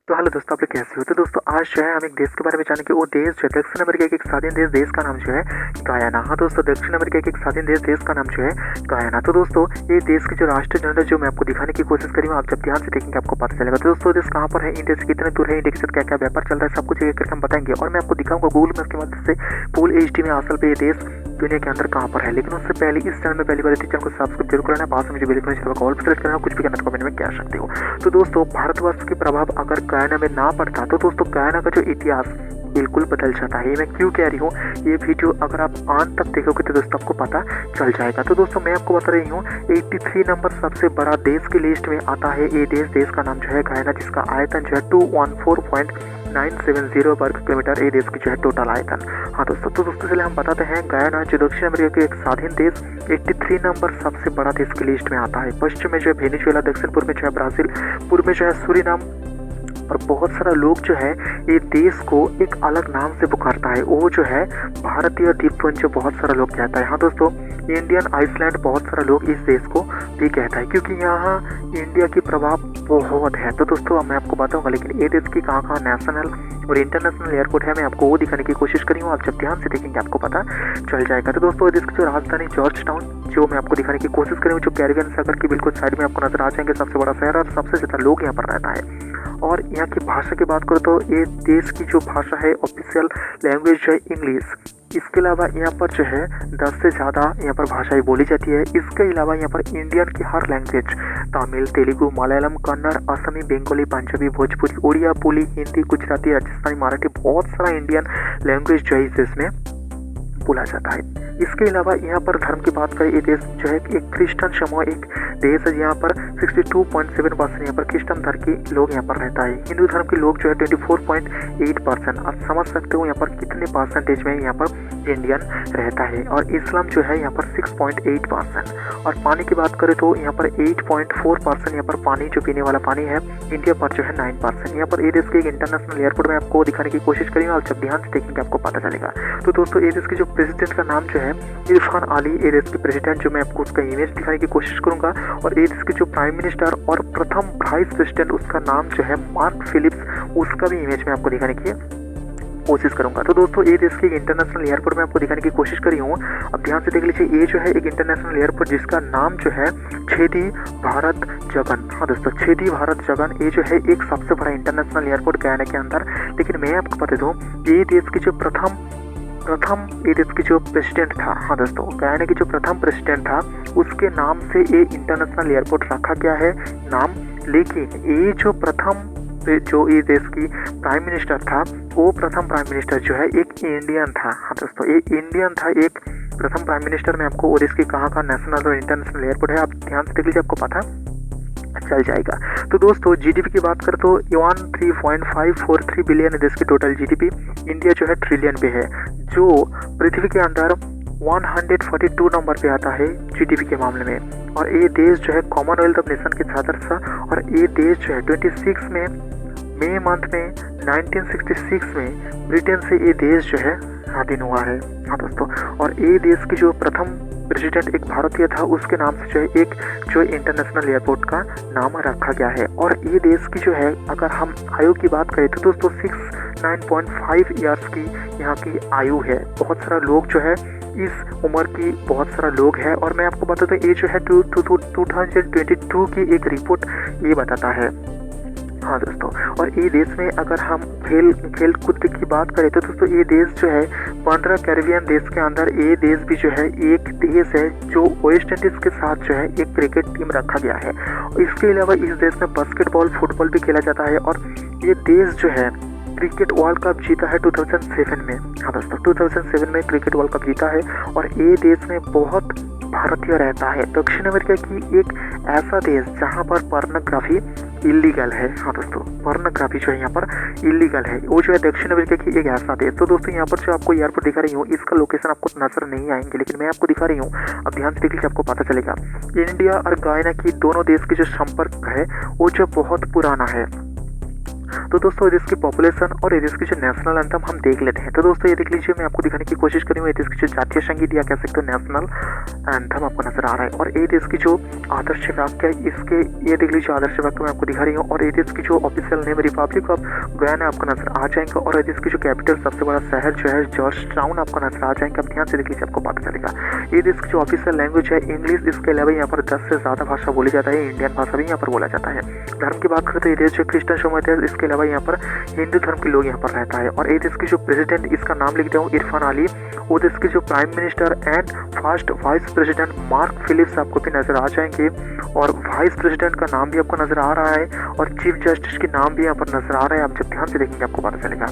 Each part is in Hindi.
तो हेलो दोस्तों, आप लोग कैसे हो। तो दोस्तों आज जो है हम एक देश के बारे में जानेंगे। वो देश जो है दक्षिण अमेरिका के एक स्वाधीन देश का नाम जो है गयाना। हाँ दोस्तों, दक्षिण अमेरिका के एक स्वाधीन देश का नाम जो है गयाना। तो दोस्तों ये देश की जो राष्ट्रीय झंडा जो मैं आपको दिखाने की कोशिश करी हूँ, आप जब ध्यान से देखेंगे आपको पता चलेगा। तो दोस्तों देश कहाँ पर है, इंडिया से कितने दूर है, इंडिया के साथ क्या क्या व्यापार चल रहा है, सब कुछ एक करके हम बताएंगे। और मैं आपको दिखाऊंगा गूगल मैप की मदद से फुल HD में असल पे ये देश दुनिया के अंदर कहाँ पर है। लेकिन उससे पहले इस चैनल में पहली बार चैनल को सब्सक्राइब जरूर करना है, पास में जो बेल आइकन कॉल पर सेलेक्ट करना, कुछ भी करना कमेंट में कह सकते हो। तो दोस्तों भारतवर्ष के प्रभाव अगर गयाना में ना पड़ता तो दोस्तों गयाना का जो इतिहास बिल्कुल बदल जाता है। मैं क्यों कह रही हूँ, ये वीडियो अगर आप अंत तक देखोगे तो दोस्तों आपको पता चल जाएगा। तो दोस्तों मैं आपको बता रही हूँ 83 नंबर सबसे बड़ा देश की लिस्ट में आता है ये देश का नाम जो है गयाना, जिसका आयतन जो है 214.970 वर्ग किलोमीटर ये देश की जो है टोटल आयतन। हाँ दोस्तों, तो दोस्तों चलिए हम बताते हैं गयाना जो दक्षिण अमेरिका के एक स्वाधीन देश 83 नंबर सबसे बड़ा देश की लिस्ट में आता है। पश्चिम में जो है वेनेजुएला, दक्षिण पूर्व में जो है ब्राजील, पूर्व में जो है सूरीनाम। और बहुत सारा लोग जो है ये देश को एक अलग नाम से पुकारता है, वो जो है भारतीय द्वीपपुंज जो बहुत सारा लोग कहता है। हाँ दोस्तों, इंडियन आइसलैंड बहुत सारा लोग इस देश को भी कहता है, क्योंकि यहाँ इंडिया की प्रभाव बहुत है। तो दोस्तों मैं आपको बताऊंगा, लेकिन ये देश की कहाँ कहाँ नेशनल और इंटरनेशनल एयरपोर्ट है मैं आपको वो दिखाने की कोशिश करी हूँ। आप जब ध्यान से देखेंगे आपको पता चल जाएगा। तो दोस्तों देश की जो राजधानी जॉर्ज टाउन जो मैं आपको दिखाने की कोशिश करी हूँ, जो कैरिबियन सागर की बिल्कुल साइड में आपको नजर आ जाएंगे, सबसे बड़ा शहर और सबसे ज़्यादा लोग यहाँ पर रहता है। और यहाँ की भाषा की बात करो तो ये देश की जो भाषा है ऑफिशियल लैंग्वेज जो है इंग्लिश। इसके अलावा यहाँ पर जो है 10 से ज़्यादा यहाँ पर भाषाएं बोली जाती है। इसके अलावा यहाँ पर इंडियन की हर लैंग्वेज तमिल, तेलुगु, मलयालम, कन्नड़, असमी, बंगाली, पंजाबी, भोजपुरी, उड़िया, पुली, हिंदी, गुजराती, राजस्थानी, मराठी, बहुत सारा इंडियन लैंग्वेज जो है इस देश में बोला जाता है। इसके अलावा यहाँ पर धर्म की बात करें, ये देश जो है एक क्रिश्चियन समूह एक देश है। यहाँ पर 62.7% यहाँ पर क्रिश्चियन धर्म के लोग यहाँ पर रहता है। हिंदू धर्म के लोग जो है 24.8%। आप समझ सकते हो यहाँ पर कितने परसेंटेज में यहाँ पर इंडियन रहता है। और इस्लाम जो है यहाँ पर 6.8%। और पानी की बात करें तो यहाँ पर 8.4% यहाँ पर पानी जो पीने वाला पानी है। इंडिया पर जो है 9%। यहाँ पर ये देश के एक इंटरनेशनल एयरपोर्ट में आपको दिखाने की कोशिश करेंगे, और जब ध्यान से देखेंगे आपको पता चलेगा। तो दोस्तों ये देश के जो प्रेसिडेंट का नाम जो है इरफान अली, ये देश के प्रेसिडेंट जो मैं आपको उसका इमेज दिखाने की कोशिश करूंगा। और ये देश के जो प्राइम मिनिस्टर और प्रथम वाइस प्रेसिडेंट उसका नाम जो है मार्क फिलिप्स, उसका भी इमेज मैं आपको दिखाने की कोशिश करूंगा। तो दोस्तों ये देश के इंटरनेशनल एयरपोर्ट में आपको दिखाने की कोशिश करी हूँ। अब ध्यान से देख लीजिए, ये जो है एक इंटरनेशनल एयरपोर्ट जिसका नाम जो है छेदी भारत जगन। हाँ दोस्तों, छेदी भारत जगन ये जो है एक सबसे बड़ा इंटरनेशनल एयरपोर्ट गयाना के अंदर। लेकिन मैं आपको बता दूँ, ये देश की जो प्रथम ये देश की जो प्रेसिडेंट था, हाँ दोस्तों गयाना की जो प्रथम प्रेसिडेंट था उसके नाम से ये इंटरनेशनल एयरपोर्ट रखा गया है नाम। लेकिन ये जो प्रथम जो ये देश की प्राइम मिनिस्टर था, वो प्रथम प्राइम मिनिस्टर जो है एक इंडियन था। हाँ दोस्तों ये इंडियन था एक प्रथम प्राइम मिनिस्टर। में आपको और इसकी कहाँ का नेशनल और इंटरनेशनल एयरपोर्ट है आप ध्यान से देख लीजिए, आपको पता चल जाएगा। तो दोस्तों जीडीपी की बात करें तो 13.543 बिलियन देश की टोटल जीडीपी। इंडिया जो है ट्रिलियन पे है, जो पृथ्वी के अंदर 142 नंबर पे आता है जीडीपी के मामले में। और ये देश जो है कॉमनवेल्थ ऑफ नेशन के सदस्य। और ये देश जो है 26 में मई मंथ में 1966 में ब्रिटेन से ये देश जो है स्वाधीन हुआ है। हाँ दोस्तों, और ये देश की जो प्रथम प्रेसिडेंट एक भारतीय था, उसके नाम से जो है एक जो इंटरनेशनल एयरपोर्ट का नाम रखा गया है। और ये देश की जो है अगर हम आयु की बात करें तो दोस्तों 69.5 ईयर्स की यहाँ की आयु है। बहुत सारा लोग जो है इस उम्र की बहुत सारा लोग है। और मैं आपको बता दूँ ये जो है 2022 की एक रिपोर्ट ये बताता है। हाँ दोस्तों, और ये देश में अगर हम खेल कूद की बात करें तो दोस्तों ये देश जो है 15 कैरिबियन देश के अंदर ये देश भी जो है एक देश है जो वेस्ट इंडीज के साथ जो है एक क्रिकेट टीम रखा गया है। इसके अलावा इस देश में बास्केटबॉल, फुटबॉल भी खेला जाता है। और ये देश जो है क्रिकेट वर्ल्ड कप जीता है 2007 में। हाँ दोस्तों 2007 में क्रिकेट वर्ल्ड कप जीता है। और ये देश में बहुत भारतीय रहता है। दक्षिण अमेरिका की एक ऐसा देश जहाँ पर पोर्नोग्राफी इलीगल है। हाँ दोस्तों पोर्नोग्राफी जो है यहाँ पर इलीगल है, वो जो है दक्षिण अमेरिका की एक ऐसा देश। तो दोस्तों यहाँ पर जो आपको एयरपोर्ट दिखा रही हूँ इसका लोकेशन आपको नजर नहीं आएंगे, लेकिन मैं आपको दिखा रही हूँ, अब ध्यान से देख लीजिए आपको पता चलेगा। इंडिया और गयाना की दोनों देश की जो संपर्क है वो जो बहुत पुराना है। तो दोस्तों ये देश की पॉपुलेशन और ये देश की जो नेशनल एंथम हम देख लेते हैं। तो दोस्तों ये देख लीजिए, मैं आपको दिखाने की कोशिश करी हूँ ये देश की जो जातीय संगीत या कह सकते हो नेशनल एंथम आपको नजर आ रहा है। और ये देश की जो आदर्श वाक्य है, इसके ये देख लीजिए आदर्श वाक्य मैं आपको दिखा रही हूँ। और ये देश की जो official name Republic of Guyana आपको नजर आ जाएंगे। और ये देश की जो कैपिटल सबसे बड़ा शहर जो है जॉर्ज टाउन आपको नजर आ जाएंगे। अब ध्यान से देख लीजिए, आपको पता चलेगा। ये देश की जो ऑफिशियल लैंग्वेज है इंग्लिश, इसके अलावा यहाँ पर 10 से ज़्यादा भाषा बोली जाता है। इंडियन भाषा भी यहाँ पर बोला जाता है। धर्म की बात करें तो ये देश जो क्रिश्चियन समुदाय है, इसके अलावा यहाँ पर हिंदू धर्म के लोग यहाँ पर रहता है। और ये देश की जो प्रेसिडेंट, इसका नाम लिखते हूँ इरफान अली। वो देश के जो prime minister and first vice president Mark Phillips आपको भी नजर आ जाएंगे। और वाइस प्रेसिडेंट का नाम भी आपको नजर आ रहा है और चीफ जस्टिस के नाम भी यहाँ पर नजर आ रहा है। आप जब ध्यान से देखेंगे आपको पता चलेगा।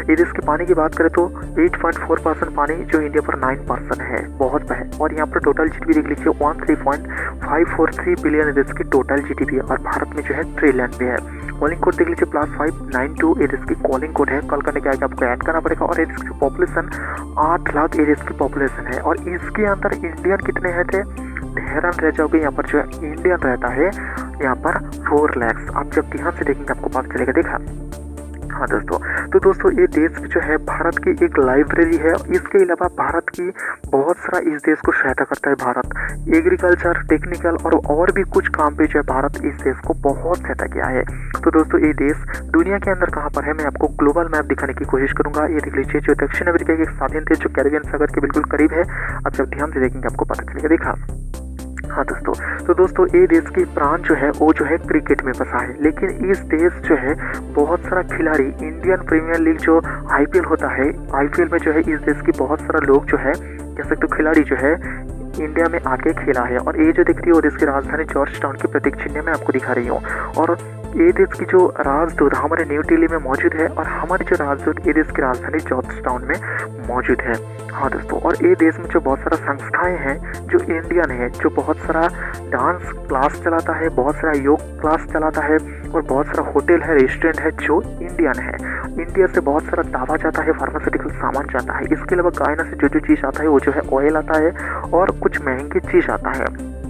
ये देश के पानी की बात करें तो 8.4% पानी जो इंडिया पर 9% है, बहुत है। और यहाँ पर टोटल जीडीपी देख लीजिए 13.543 बिलियन देश की टोटल जीडीपी है। और भारत में जो है ट्रिलियन भी है। कॉलिंग कोड देख लीजिए +592 ये देश की कॉलिंग कोड है। कॉल करने के आगे आपको ऐड करना पड़ेगा। और ये देश की पॉपुलेशन 8 लाख ये देश की पॉपुलेशन है। और इसके अंदर इंडियन कितने हैं थे, हैरान रह जाओगे। यहाँ पर जो है इंडियन रहता है यहाँ पर 4 लाख। आप जब ध्यान से देखेंगे आपको पता चलेगा। देखा हाँ दोस्तों, तो दोस्तों ये देश जो है भारत की एक लाइब्रेरी है। इसके अलावा भारत की बहुत सारा इस देश को सहायता करता है। भारत एग्रीकल्चर, टेक्निकल और भी कुछ काम पे जो है भारत इस देश को बहुत सहायता किया है। तो दोस्तों ये देश दुनिया के अंदर कहाँ पर है, मैं आपको ग्लोबल मैप दिखाने की कोशिश करूंगा। ये देख लीजिए, जो दक्षिण अमेरिका के एक स्वाधीन देश जो कैरिबियन सागर के बिल्कुल करीब है। अब जब ध्यान से देखेंगे आपको पता चलेगा। देखा हाँ दोस्तों, तो दोस्तों ये देश की प्राण जो है वो जो है क्रिकेट में बसा है। लेकिन इस देश जो है बहुत सारा खिलाड़ी, इंडियन प्रीमियर लीग जो आईपीएल होता है, आईपीएल में जो है इस देश की बहुत सारा लोग जो है कह सकते हो खिलाड़ी जो है इंडिया में आके खेला है। और ये जो दिख रही है वो देश की राजधानी जॉर्ज टाउन की प्रतीक चिन्ह में आपको दिखा रही हूँ। और ये देश की जो राजदूत हमारे न्यू दिल्ली में मौजूद है। और हमारी जो राजदूत ये देश की राजधानी जॉर्ज टाउन में मौजूद है। हाँ दोस्तों, और ये देश में जो बहुत सारा संस्थाएं हैं जो इंडियन है, जो बहुत सारा डांस क्लास चलाता है, बहुत सारा योग क्लास चलाता है, और बहुत सारा होटल है, रेस्टोरेंट है जो इंडियन है। इंडिया से बहुत सारा दवा जाता है, फार्मास्यूटिकल सामान जाता है। इसके अलावा गायना से जो जो चीज़ आता है वो जो है ऑयल आता है और कुछ महंगी चीज़ आता है।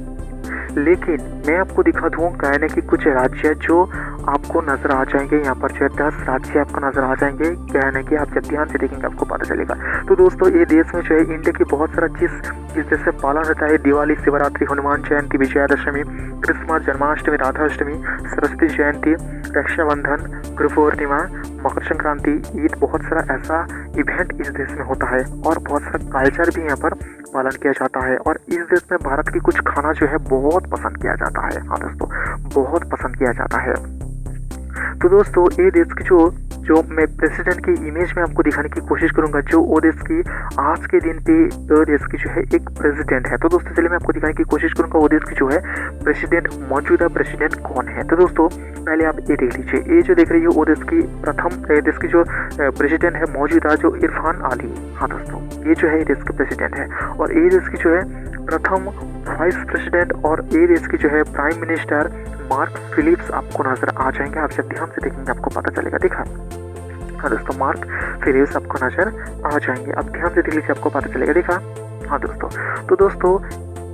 लेकिन मैं आपको दिखा दूँ गयाना की कुछ राज्य जो आपको नजर आ जाएंगे। यहाँ पर जो है 10 राज्य आपको नजर आ जाएंगे गयाना के। आप जब ध्यान से देखेंगे आपको पता चलेगा। तो दोस्तों ये देश में जो है इंडिया की बहुत सारा चीज़ इस देश से पालन होता है। दिवाली, शिवरात्रि, हनुमान जयंती, विजयादशमी, क्रिसमस, जन्माष्टमी, राधाष्टमी, सरस्वती जयंती, रक्षाबंधन, गुरु पूर्णिमा, मकर संक्रांति, ईद, बहुत सारा ऐसा इवेंट इस देश में होता है। और बहुत सारा कल्चर भी यहाँ पर पालन किया जाता है। और इस देश में भारत की कुछ खाना जो है बहुत पसंद किया जाता है। हाँ दोस्तों, बहुत पसंद किया जाता है। तो दोस्तों ये देश की जो मैं प्रेसिडेंट की इमेज में आपको दिखाने की कोशिश करूंगा, जो वो देश की आज के दिन पे देश की जो है एक प्रेसिडेंट है। तो दोस्तों चलिए मैं आपको दिखाने की कोशिश करूंगा वो देश की जो है प्रेसिडेंट, मौजूदा प्रेसिडेंट कौन है। तो दोस्तों पहले आप ये देख लीजिए, ये जो देख रही है वो देश की प्रथम देश की जो प्रेसिडेंट है मौजूदा, जो इरफान अली। हाँ दोस्तों, ये जो है ये देश के प्रेसिडेंट है। और ये देश की जो है प्रथम वाइस प्रेसिडेंट और ये देश की जो है प्राइम मिनिस्टर मार्क फिलिप्स आपको नजर आ जाएंगे। आप जब ध्यान से देखेंगे आपको पता चलेगा। देखा हाँ दोस्तों, मार्क फिलिप्स आपको नजर आ जाएंगे। अब ध्यान से देख लीजिए, आपको पता चलेगा। देखा हाँ दोस्तों, तो दोस्तों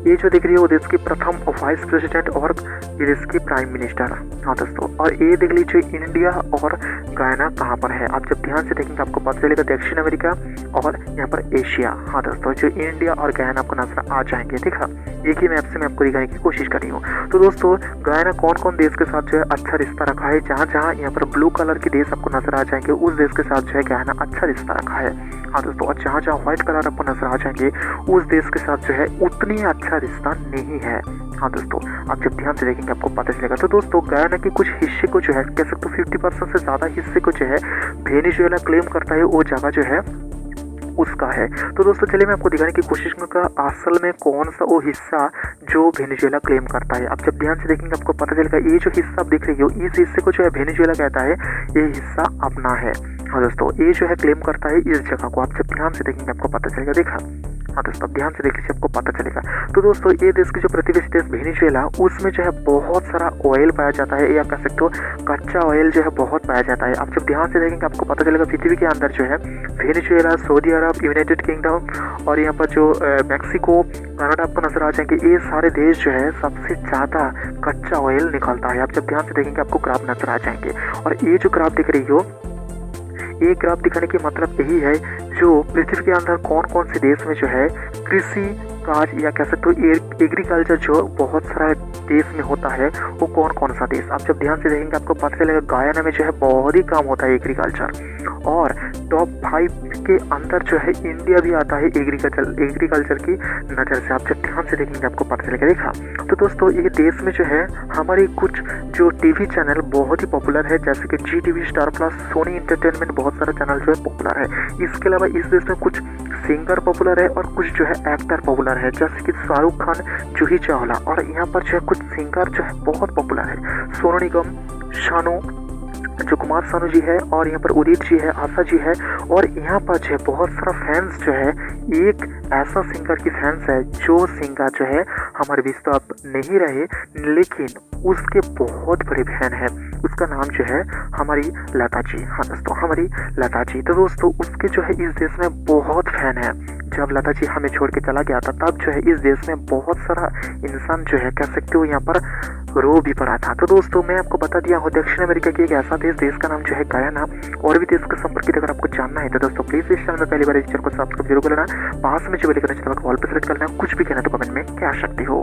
ये जो दिख रही है वो देश की प्रथम वाइस प्रेसिडेंट और ये देश की प्राइम मिनिस्टर। हाँ दोस्तों, और ये देख लीजिए इंडिया और गयाना कहाँ पर है। आप जब ध्यान से देखेंगे आपको पता चलेगा दक्षिण अमेरिका और यहाँ पर एशिया। हाँ दोस्तों, जो इंडिया और गयाना आपको नजर आ जाएंगे। देखा, एक ही मैप से मैं आपको दिखाने की कोशिश कर रही हूँ। तो दोस्तों गयाना कौन कौन देश के साथ जो है अच्छा रिश्ता रखा है, जहाँ जहाँ यहाँ पर ब्लू कलर के देश आपको नजर आ जाएंगे उस देश के साथ जो है गयाना अच्छा रिश्ता रखा है। हाँ दोस्तों, और जहाँ जहाँ व्हाइट कलर आपको नजर आ जाएंगे उस देश के साथ जो है उतनी अच्छा रिश्ता नहीं है। हाँ दोस्तों, आप जब ध्यान से देखेंगे आपको पता चलेगा। तो दोस्तों गयाना के कुछ हिस्से को जो है कह सकते हो 50% से ज़्यादा हिस्से को जो है वेनेजुएला क्लेम करता है, वो जगह जो है उसका है। तो दोस्तों चलिए मैं आपको दिखाने की कोशिश करूँगा असल में कौन सा वो हिस्सा जो वेनेजुएला क्लेम करता है। आप जब ध्यान से देखेंगे आपको पता चलेगा। ये जो हिस्सा आप देख रही हो इस हिस्से को जो है वेनेजुएला कहता है, ये हिस्सा अपना है। हाँ दोस्तों, ये जो है क्लेम करता है इस जगह को। आप जब ध्यान से देखेंगे आपको पता चलेगा। देखा हाँ दोस्तों, अब ध्यान से देख लीजिए, आपको पता चलेगा। तो दोस्तों ये देश की जो प्रतिवेशी देश वेनेजुएला, उसमें जो है बहुत सारा ऑयल पाया जाता है, या कह सकते हो कच्चा ऑयल जो है बहुत पाया जाता है। आप जब ध्यान से देखेंगे आपको पता चलेगा पृथ्वी के अंदर जो है वेनेजुएला, सऊदी अरब, यूनाइटेड किंगडम और यहाँ पर जो मैक्सिको, कनाडा आपको नजर आ जाएंगे। ये सारे देश जो है सबसे ज़्यादा कच्चा ऑयल निकलता है। आप जब ध्यान से देखेंगे आपको ग्राफ नजर आ जाएंगे। और ये जो ग्राफ दिख रही हो, ये ग्राफ दिखाने की मतलब यही है जो पृथ्वी के अंदर कौन कौन से देश में जो है कृषि कार्य या कह सकते हो एग्रीकल्चर जो बहुत सारा देश में होता है, वो कौन कौन सा देश। आप जब ध्यान से देखेंगे आपको पता चलेगा गायना में जो है बहुत ही कम होता है एग्रीकल्चर। और टॉप 5 के अंदर जो है इंडिया भी आता है एग्रीकल्चर की नज़र से। आप जब ध्यान से देखेंगे आपको पता चलेगा। देखा तो दोस्तों ये देश में जो है हमारी कुछ जो टीवी चैनल बहुत ही पॉपुलर है, जैसे कि Zee TV, star plus, Sony entertainment, बहुत सारा चैनल जो है पॉपुलर है। इसके अलावा इस देश में कुछ सिंगर पॉपुलर है और कुछ जो है एक्टर पॉपुलर है, जैसे कि शाहरुख खान, जूही चावला। और यहाँ पर जो है कुछ सिंगर जो है बहुत पॉपुलर है, सोनू निगम, शानू, जो कुमार सानू जी है, और यहाँ पर उदित जी है, आशा जी है। और यहाँ पर जो है बहुत सारा फैंस जो है, एक ऐसा सिंगर की फैंस है जो सिंगर जो है हमारे बीच तो अब नहीं रहे, लेकिन उसके बहुत बड़े फैन है। उसका नाम जो है हमारी लता जी। हाँ दोस्तों, हमारी लता जी। तो दोस्तों उसके जो है इस देश में बहुत फैन है। जब लता जी हमें छोड़ के चला गया था, तब जो है इस देश में बहुत सारा इंसान जो है कह सकते हो यहाँ पर रो भी पड़ा था। तो दोस्तों मैं आपको बता दिया हूँ दक्षिण अमेरिका की एक ऐसा देश का नाम जो है गयाना। और भी देश के संपर्कित अगर आपको जानना है तो दोस्तों प्लीज इस चैनल में पहली बार इस चैनल को सब्सक्राइब जरूर कर लेना। पास में जो बेल आइकन है, कॉल पर सेलेक्ट करना। कुछ भी कहना तो कमेंट में कह सकते हो।